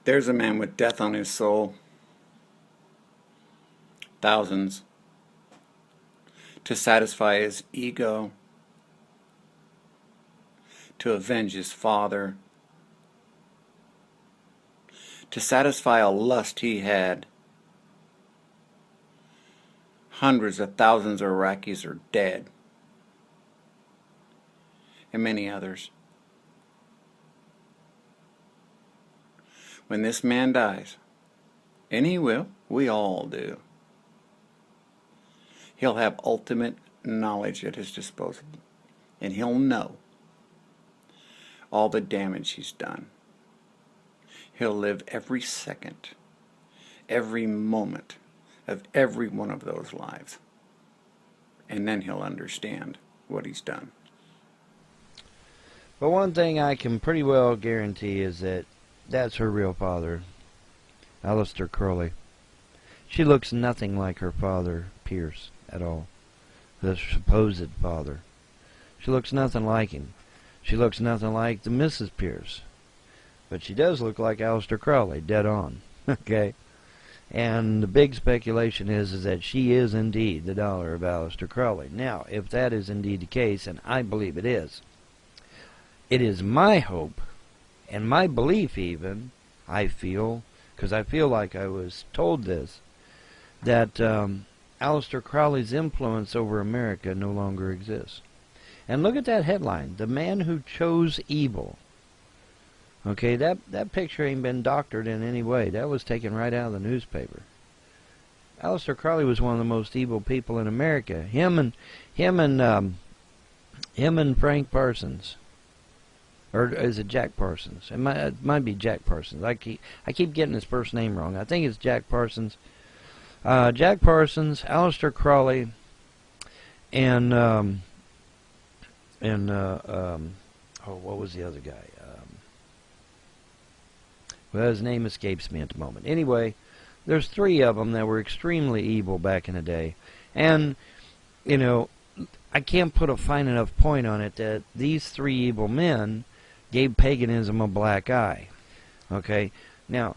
There's a man with death on his soul, thousands, to satisfy his ego, to avenge his father, to satisfy a lust he had. Hundreds of thousands of Iraqis are dead, and many others. When this man dies, and he will, we all do, he'll have ultimate knowledge at his disposal, and he'll know all the damage he's done. He'll live every second, every moment of every one of those lives, and then he'll understand what he's done. But one thing I can pretty well guarantee is that that's her real father, Aleister Crowley. She looks nothing like her father, Pierce, at all. The supposed father. She looks nothing like him. She looks nothing like the Mrs. Pierce. But she does look like Aleister Crowley, dead on. Okay? And the big speculation is that she is indeed the daughter of Aleister Crowley. Now, if that is indeed the case, and I believe it is my hope, and my belief even, I feel, because I feel like I was told this, that Aleister Crowley's influence over America no longer exists. And look at that headline, The Man Who Chose Evil. Okay, that picture ain't been doctored in any way. That was taken right out of the newspaper. Aleister Crowley was one of the most evil people in America. Him and Frank Parsons. Or is it Jack Parsons? It might be Jack Parsons. I keep getting his first name wrong. I think it's Jack Parsons. Jack Parsons, Aleister Crowley, and what was the other guy? Well, his name escapes me at the moment. Anyway, there's three of them that were extremely evil back in the day, and you know, I can't put a fine enough point on it that these three evil men gave paganism a black eye. Okay, now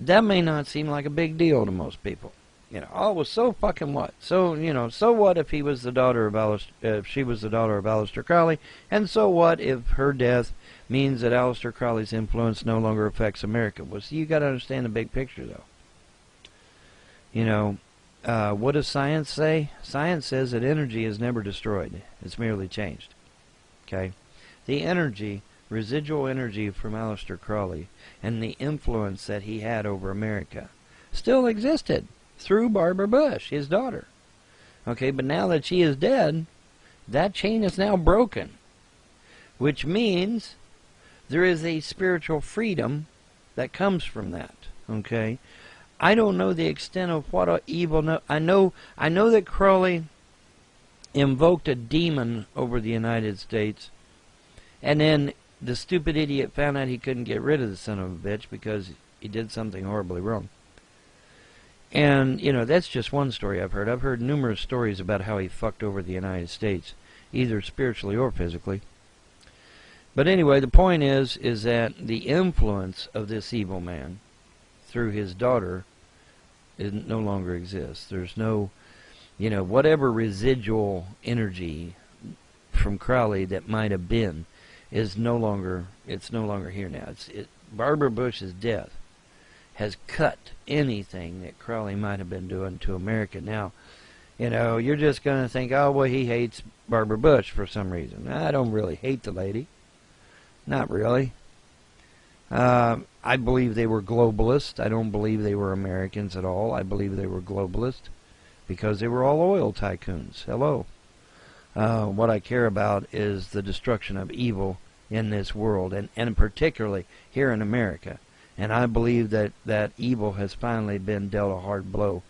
that may not seem like a big deal to most people. You know, oh, well, so fucking what? So, you know, so what if he was the daughter of if she was the daughter of Aleister Crowley, and so what if her death means that Aleister Crowley's influence no longer affects America? Well, see, you got to understand the big picture, though. You know, what does science say? Science says that energy is never destroyed; it's merely changed. Okay, the energy, residual energy from Aleister Crowley, and the influence that he had over America, still existed through Barbara Bush, his daughter. Okay, but now that she is dead, that chain is now broken, which means there is a spiritual freedom that comes from that. Okay, I don't know the extent of what a evil. I know that Crowley invoked a demon over the United States, and then the stupid idiot found out he couldn't get rid of the son of a bitch because he did something horribly wrong. And, you know, that's just one story I've heard. I've heard numerous stories about how he fucked over the United States, either spiritually or physically. But anyway, the point is that the influence of this evil man through his daughter no longer exists. There's no, you know, whatever residual energy from Crowley that might have been is no longer here now. Barbara Bush's death has cut anything that Crowley might have been doing to America. Now, you know, you're just going to think, oh, well, he hates Barbara Bush for some reason. I don't really hate the lady. Not really. I believe they were globalists. I don't believe they were Americans at all. I believe they were globalists because they were all oil tycoons. Hello. What I care about is the destruction of evil in this world, and particularly here in America. And I believe that evil has finally been dealt a hard blow